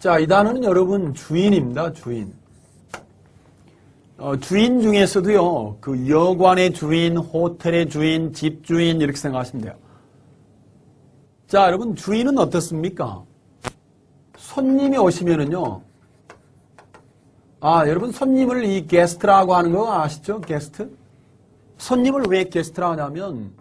자, 이 단어는 여러분 주인입니다. 주인. 주인 중에서도요, 그 여관의 주인, 호텔의 주인, 집 주인 이렇게 생각하시면 돼요. 자, 여러분 주인은 어떻습니까? 손님이 오시면은요, 여러분 손님을 이 게스트라고 하는 거 아시죠? 게스트? 손님을 왜 게스트라고 하냐면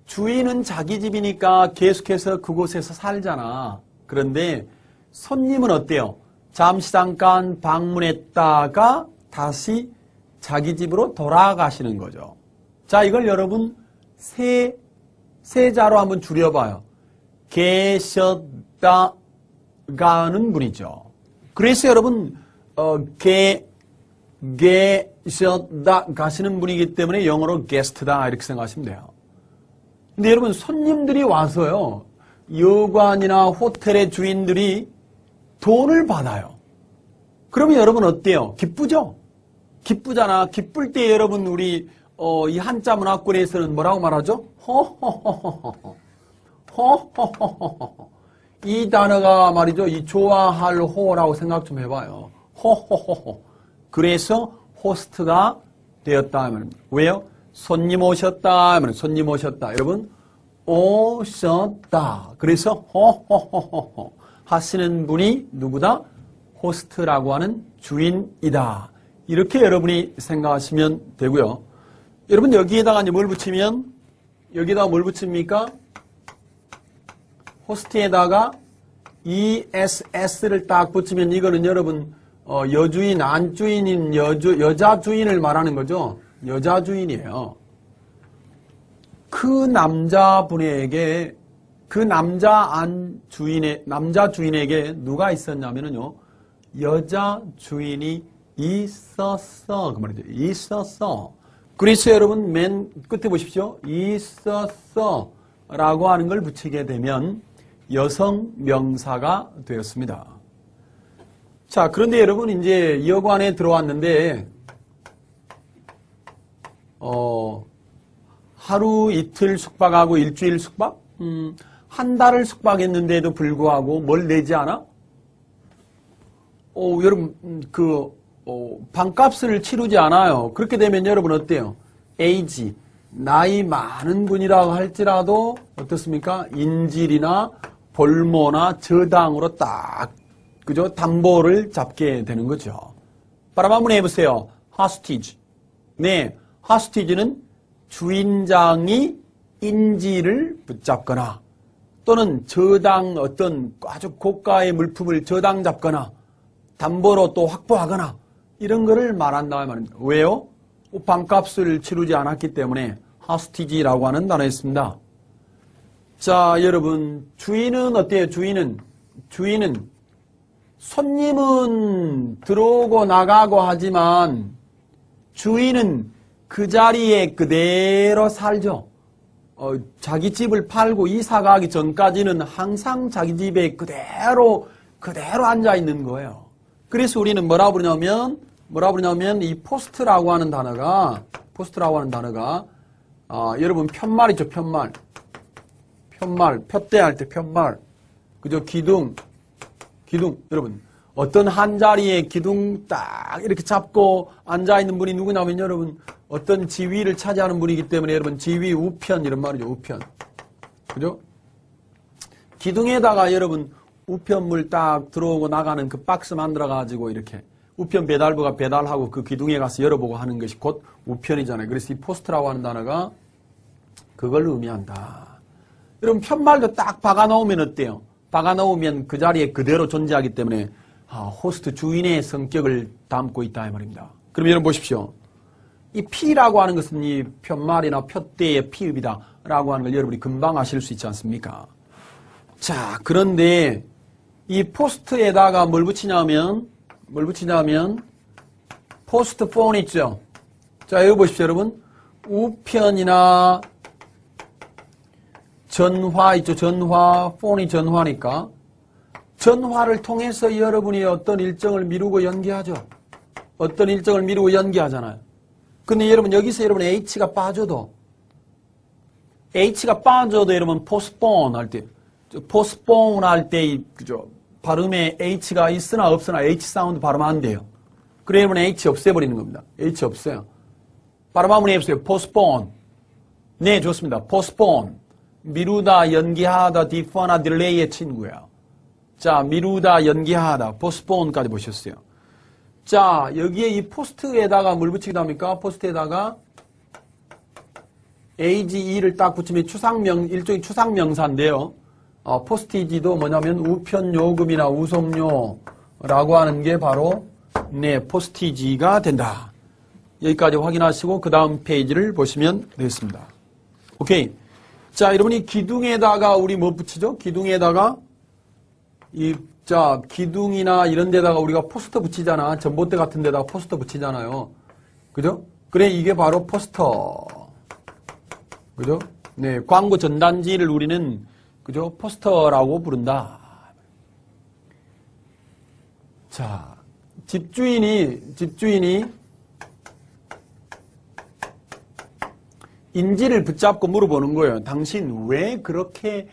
주인은 자기 집이니까 계속해서 그곳에서 살잖아. 그런데 손님은 어때요? 잠시 잠깐 방문했다가 다시 자기 집으로 돌아가시는 거죠. 자, 이걸 여러분 세자로 한번 줄여봐요. 계셨다 가는 분이죠. 그래서 여러분 계셨다 가시는 분이기 때문에 영어로 게스트다 이렇게 생각하시면 돼요. 근데 여러분 손님들이 와서요, 여관이나 호텔의 주인들이 돈을 받아요. 그러면 여러분 어때요? 기쁘죠? 기쁘잖아. 기쁠 때 여러분 우리 이 한자 문화권에서는 뭐라고 말하죠? 허허허허허. 허허허허허. 이 단어가 말이죠. 이 좋아할 호라고 생각 좀 해봐요. 허허허허. 그래서 호스트가 되었다 하면 왜요? 손님 오셨다 하면 손님 오셨다. 여러분 오셨다. 그래서 허허허허 하시는 분이 누구다? 호스트라고 하는 주인이다. 이렇게 여러분이 생각하시면 되고요. 여러분 여기에다가 이제 뭘 붙이면 여기다가 뭘 붙입니까? 호스트에다가 ESS를 딱 붙이면 이거는 여러분 여주인, 안주인인 여자 주인을 말하는 거죠. 여자 주인이에요. 그 남자분에게 그 남자 주인에게 누가 있었냐면요. 여자 주인이 있었어. 그 말이죠. 있었어. 그래서 여러분 맨 끝에 보십시오. 있었어 라고 하는 걸 붙이게 되면 여성 명사가 되었습니다. 자, 그런데 여러분 이제 여관에 들어왔는데 하루 이틀 숙박하고 일주일 숙박? 한 달을 숙박했는데도 불구하고 뭘 내지 않아? 여러분 방값을 치르지 않아요. 그렇게 되면 여러분 어때요? 에이지, 나이 많은 분이라고 할지라도 어떻습니까? 인질이나 볼모나 저당으로 딱 그죠? 담보를 잡게 되는 거죠. 바람 한번 해보세요. hostage. 네, hostage는 주인장이 인질을 붙잡거나 또는 저당 어떤 아주 고가의 물품을 저당 잡거나 담보로 또 확보하거나 이런 거를 말한다 말입니다. 왜요? 방값을 치르지 않았기 때문에 hostage라고 하는 단어였습니다. 자, 여러분 주인은 어때요? 주인은 손님은 들어오고 나가고 하지만 주인은 그 자리에 그대로 살죠. 자기 집을 팔고 이사 가기 전까지는 항상 자기 집에 그대로 앉아 있는 거예요. 그래서 우리는 뭐라 부르냐면 이 포스트라고 하는 단어가 여러분 편말이죠. 편말 표대할 때 편말 그죠? 기둥 여러분 어떤 한 자리에 기둥 딱 이렇게 잡고 앉아 있는 분이 누구냐면 여러분 어떤 지위를 차지하는 분이기 때문에 여러분 지위 우편 이런 말이죠. 우편 그죠? 기둥에다가 여러분 우편물 딱 들어오고 나가는 그 박스 만들어 가지고 이렇게 우편 배달부가 배달하고 그 기둥에 가서 열어보고 하는 것이 곧 우편이잖아요. 그래서 이 포스트라고 하는 단어가 그걸 의미한다. 여러분 편말도 딱 박아놓으면 어때요? 박아놓으면 그 자리에 그대로 존재하기 때문에 호스트 주인의 성격을 담고 있다 이 말입니다. 그럼 여러분 보십시오. 이 P라고 하는 것은 이 편말이나 표대의 피읍이다 라고 하는 걸 여러분이 금방 아실 수 있지 않습니까? 자, 그런데 이 포스트에다가 뭘 붙이냐면 포스트 폰 있죠. 자, 여기 보십시오 여러분. 우편이나 전화 있죠. 전화, 폰이 전화니까 전화를 통해서 여러분이 어떤 일정을 미루고 연기하죠. 어떤 일정을 미루고 연기하잖아요. 근데 여러분 여기서 여러분 H가 빠져도 여러분 postpone 할 때 그죠? 발음에 H가 있으나 없으나 H 사운드 발음하면 안 돼요. 그러면 H 없애버리는 겁니다. H 없어요. 발음 한번 해보세요. postpone. 네, 좋습니다. postpone. 미루다, 연기하다, defer나 delay의 친구예요. 자, 미루다, 연기하다, postpone까지 보셨어요. 자, 여기에 이 post에다가 뭘 붙이기도 합니까? post에다가 age를 딱 붙이면 일종의 추상명사인데요. 포스티지도 뭐냐면 우편요금이나 우송료라고 하는 게 바로 네, 포스티지가 된다. 여기까지 확인하시고 그 다음 페이지를 보시면 되겠습니다. 오케이. 자, 여러분이 기둥에다가 우리 뭐 붙이죠? 기둥에다가 기둥이나 이런 데다가 우리가 포스터 붙이잖아. 전봇대 같은 데다가 포스터 붙이잖아요. 그죠? 그래, 이게 바로 포스터. 그죠? 네, 광고 전단지를 우리는 그죠? 포스터라고 부른다. 자, 집주인이 인지를 붙잡고 물어보는 거예요. 당신 왜 그렇게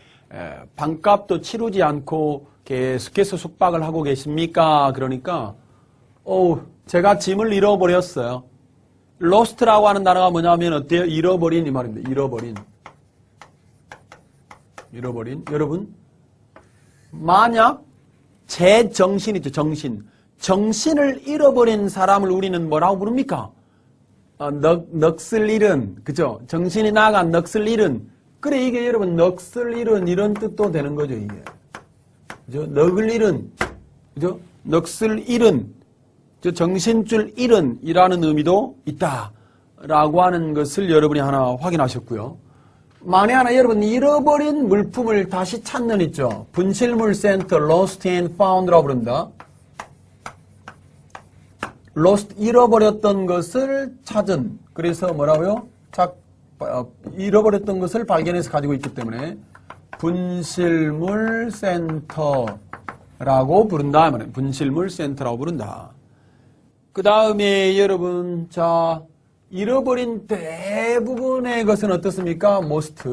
방값도 치르지 않고 계속해서 숙박을 하고 계십니까? 그러니까 제가 짐을 잃어버렸어요. lost라고 하는 단어가 뭐냐면 어때요? 잃어버린 이 말입니다. 잃어버린. 여러분, 만약 제 정신이죠. 정신을 잃어버린 사람을 우리는 뭐라고 부릅니까? 넋을 잃은, 그죠? 정신이 나간 넋을 잃은. 그래, 이게 여러분, 넋을 잃은 이런 뜻도 되는 거죠, 이게. 그죠? 넋을 잃은, 그죠? 넋을 잃은, 정신줄 잃은 이라는 의미도 있다. 라고 하는 것을 여러분이 하나 확인하셨고요. 만에 하나 여러분, 잃어버린 물품을 다시 찾는 있죠. 분실물 센터, lost and found라고 부릅니다. lost, 잃어버렸던 것을 찾은. 그래서 뭐라고요? 잃어버렸던 것을 발견해서 가지고 있기 때문에 분실물 센터라고 부른다. 분실물 센터라고 부른다. 그 다음에 여러분, 자, 잃어버린 대부분의 것은 어떻습니까? most.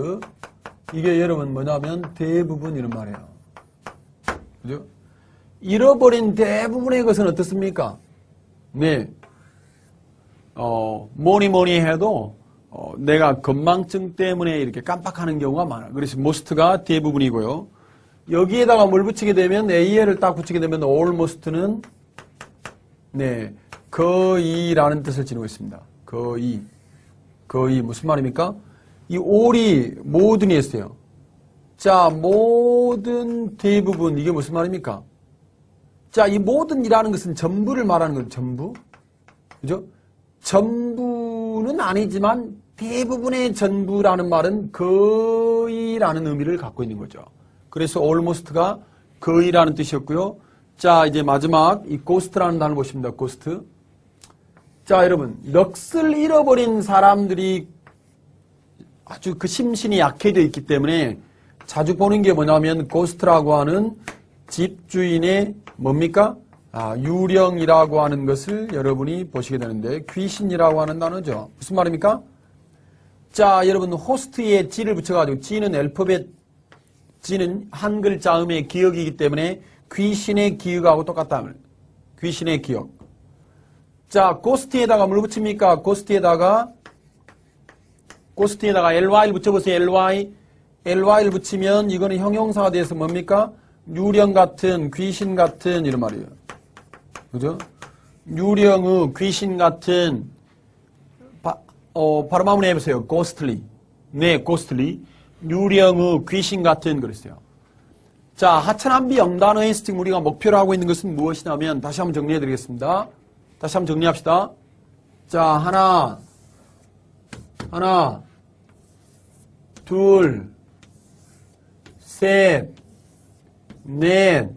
이게 여러분 뭐냐면 대부분 이런 말이에요. 그죠? 잃어버린 대부분의 것은 어떻습니까? 네. 뭐니 해도, 내가 건망증 때문에 이렇게 깜빡하는 경우가 많아요. 그래서 most가 대부분이고요. 여기에다가 뭘 붙이게 되면, AL을 딱 붙이게 되면 almost는, 네, 거의라는 뜻을 지니고 있습니다. 거의 무슨 말입니까? 이 all이 모든이 했어요. 자, 모든, 대부분, 이게 무슨 말입니까? 자, 이 모든이라는 것은 전부를 말하는 거죠. 전부. 그죠? 전부는 아니지만 대부분의 전부라는 말은 거의라는 의미를 갖고 있는 거죠. 그래서 almost가 거의라는 뜻이었고요. 자, 이제 마지막 이 ghost라는 단어를 보십니다. ghost. 자, 여러분, 넋을 잃어버린 사람들이 아주 그 심신이 약해져 있기 때문에 자주 보는 게 뭐냐면 ghost라고 하는 집주인의 뭡니까? 유령이라고 하는 것을 여러분이 보시게 되는데 귀신이라고 하는 단어죠. 무슨 말입니까? 자, 여러분 호스트에 G를 붙여가지고 G는 알파벳 G는 한 글자음의 기억이기 때문에 귀신의 기억하고 똑같다. 귀신의 기억. 자, 고스트에다가 뭘 붙입니까? 고스트에다가 ly를 붙여보세요. ly를 붙이면 이거는 형용사가 돼서 뭡니까? 유령 같은, 귀신 같은 이런 말이에요. 그죠? 유령의 귀신 같은 발음 한번 해보세요. ghostly. 네, ghostly. 유령의 귀신 같은 그랬어요. 자, 하천한비 영단어에서 지금 우리가 목표로 하고 있는 것은 무엇이냐면 다시 한번 정리해 드리겠습니다. 다시 한번 정리합시다. 자, 하나, 둘, 셋, 넷,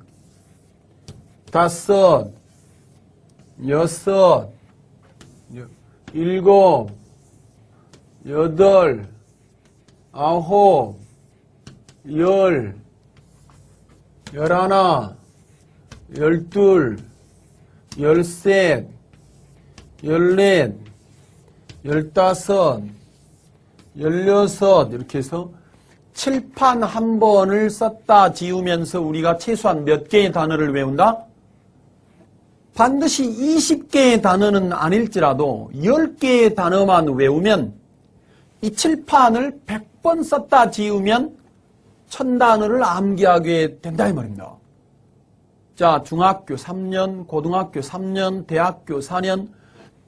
다섯, 여섯, 일곱, 여덟, 아홉, 열, 열하나, 열둘, 열셋, 열넷, 열다섯, 열여섯 이렇게 해서 칠판 한 번을 썼다 지우면서 우리가 최소한 몇 개의 단어를 외운다? 반드시 20개의 단어는 아닐지라도 10개의 단어만 외우면 이 칠판을 100번 썼다 지우면 1000단어를 암기하게 된다 이 말입니다. 자, 중학교 3년, 고등학교 3년, 대학교 4년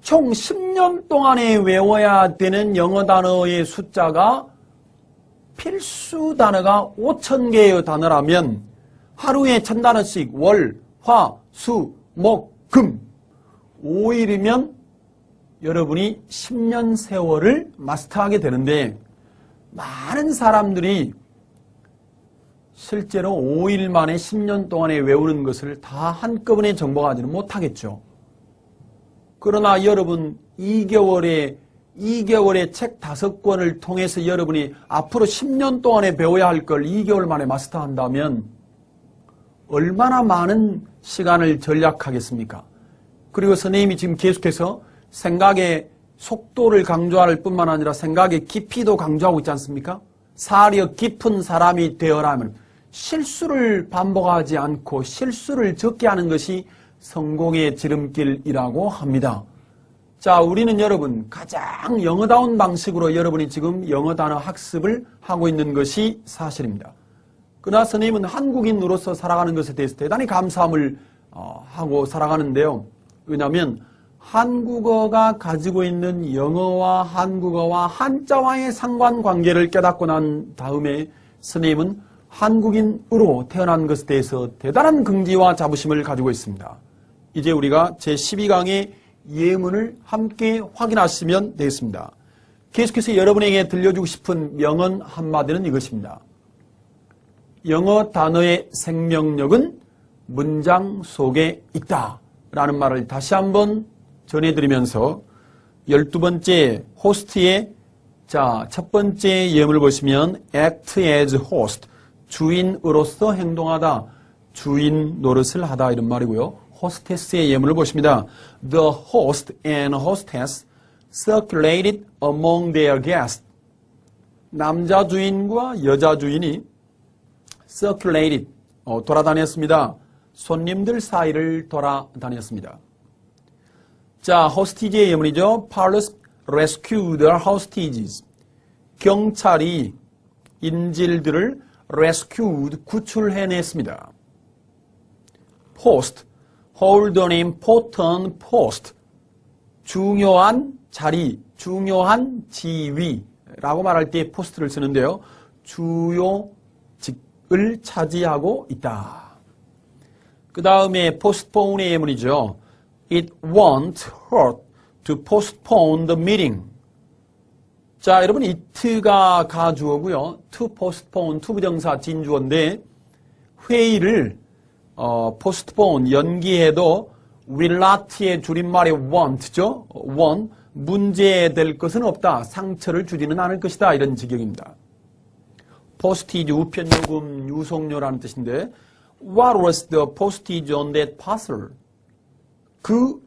총 10년 동안에 외워야 되는 영어 단어의 숫자가 필수 단어가 5000개의 단어라면 하루에 1000단어씩 월, 화, 수, 목, 금 5일이면 여러분이 10년 세월을 마스터하게 되는데 많은 사람들이 실제로 5일 만에 10년 동안에 외우는 것을 다 한꺼번에 정복하지는 못하겠죠. 그러나 여러분 2개월에 책 5권을 통해서 여러분이 앞으로 10년 동안에 배워야 할 걸 2개월 만에 마스터한다면 얼마나 많은 시간을 절약하겠습니까? 그리고 선생님이 지금 계속해서 생각의 속도를 강조할 뿐만 아니라 생각의 깊이도 강조하고 있지 않습니까? 사려 깊은 사람이 되어라면 실수를 반복하지 않고 실수를 적게 하는 것이 성공의 지름길이라고 합니다. 자, 우리는 여러분 가장 영어다운 방식으로 여러분이 지금 영어 단어 학습을 하고 있는 것이 사실입니다. 그러나 선생님은 한국인으로서 살아가는 것에 대해서 대단히 감사함을 하고 살아가는데요. 왜냐하면 한국어가 가지고 있는 영어와 한국어와 한자와의 상관관계를 깨닫고 난 다음에 선생님은 한국인으로 태어난 것에 대해서 대단한 긍지와 자부심을 가지고 있습니다. 이제 우리가 제12강의 예문을 함께 확인하시면 되겠습니다. 계속해서 여러분에게 들려주고 싶은 명언 한마디는 이것입니다. 영어 단어의 생명력은 문장 속에 있다 라는 말을 다시 한번 전해드리면서 12번째 호스트의 첫 번째 예문을 보시면 act as host, 주인으로서 행동하다, 주인 노릇을 하다 이런 말이고요. 호스테스의 예문을 보십니다. The host and hostess circulated among their guests. 남자 주인과 여자 주인이 circulated, 돌아다녔습니다. 손님들 사이를 돌아다녔습니다. 자, 호스티지의 예문이죠. Police rescued the hostages. 경찰이 인질들을 rescued, 구출해냈습니다. Post, hold an important post. 중요한 자리, 중요한 지위라고 말할 때 post를 쓰는데요. 주요 직을 차지하고 있다. 그 다음에 postpone의 예문이죠. It won't hurt to postpone the meeting. 자, 여러분 it가 가주어고요. to postpone, to 부정사 진주어인데 회의를 postpone, 연기해도 will not의 줄임말이 won't죠. won't, 문제될 것은 없다. 상처를 주지는 않을 것이다. 이런 지경입니다. postage, 우편요금, 유송료라는 뜻인데 What was the postage on that parcel? 그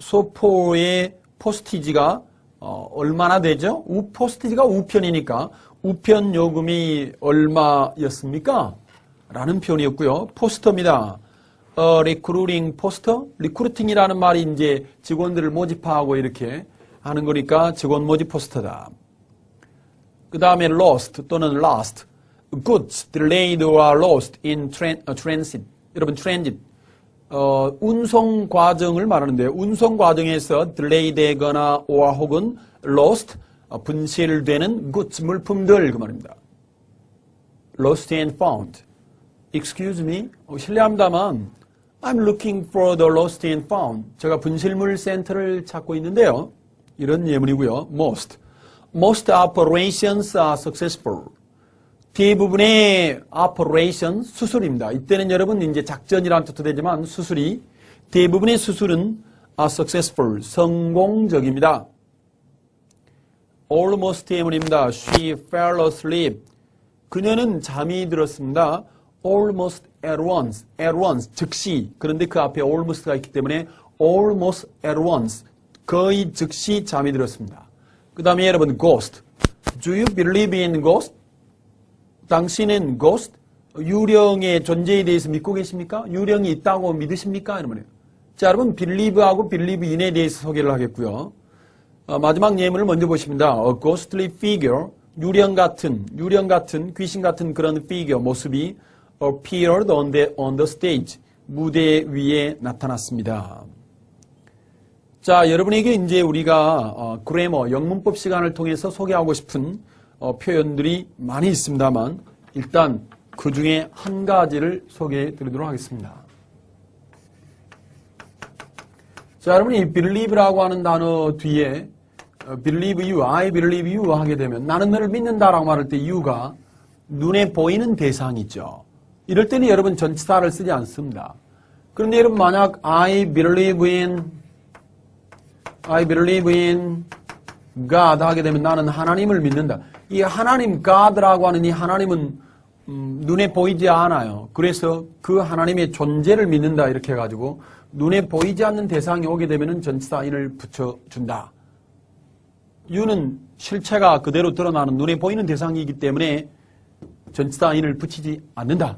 소포의 포스티지가 얼마나 되죠? 포스티지가 우편이니까 우편 요금이 얼마였습니까? 라는 표현이었고요. 포스터입니다. recruiting 포스터? 리크루팅이라는 말이 이제 직원들을 모집하고 이렇게 하는 거니까 직원 모집 포스터다. 그 다음에 lost 또는 lost. goods delayed or lost in transit. 여러분 transit. 운송 과정을 말하는데 운송 과정에서 딜레이 되거나 or 혹은 lost 분실되는 goods 물품들 그 말입니다. lost and found. Excuse me. 실례합니다만 I'm looking for the lost and found. 제가 분실물 센터를 찾고 있는데요. 이런 예문이고요. most operations are successful. 대부분의 operation, 수술입니다. 이때는 여러분 이제 작전이라는 뜻도 되지만 수술이 대부분의 수술은 are successful, 성공적입니다. almost 예문입니다. She fell asleep. 그녀는 잠이 들었습니다. almost at once, 즉시. 그런데 그 앞에 almost가 있기 때문에 almost at once, 거의 즉시 잠이 들었습니다. 그 다음에 여러분 ghost. Do you believe in ghost? 당신은 ghost, 유령의 존재에 대해서 믿고 계십니까? 유령이 있다고 믿으십니까? 이런 말이에요. 자, 여러분, believe하고 believe in에 대해서 소개를 하겠고요. 마지막 예문을 먼저 보십니다. A ghostly figure, 유령 같은, 귀신 같은 그런 figure, 모습이 appeared on the stage, 무대 위에 나타났습니다. 자, 여러분에게 이제 우리가 그래머, 영문법 시간을 통해서 소개하고 싶은 표현들이 많이 있습니다만 일단 그 중에 한 가지를 소개해 드리도록 하겠습니다. 자, 여러분 이 believe라고 하는 단어 뒤에 believe you, I believe you 하게 되면 나는 너를 믿는다라고 말할 때 you가 눈에 보이는 대상이죠. 이럴 때는 여러분 전치사를 쓰지 않습니다. 그런데 여러분 만약 I believe in God 하게 되면 나는 하나님을 믿는다. 이 하나님 God라고 하는 이 하나님은 눈에 보이지 않아요. 그래서 그 하나님의 존재를 믿는다 이렇게 해가지고 눈에 보이지 않는 대상이 오게 되면 전치사 in을 붙여준다. you는 실체가 그대로 드러나는 눈에 보이는 대상이기 때문에 전치사 in을 붙이지 않는다.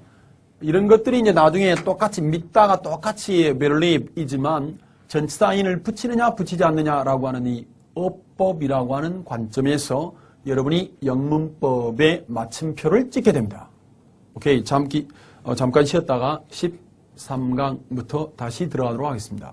이런 것들이 이제 나중에 똑같이 믿다가 똑같이 believe이지만 전치사 in을 붙이느냐 붙이지 않느냐라고 하는 이 어법이라고 하는 관점에서 여러분이 영문법의 마침표를 찍게 됩니다. 오케이, 잠깐 쉬었다가 13강부터 다시 들어가도록 하겠습니다.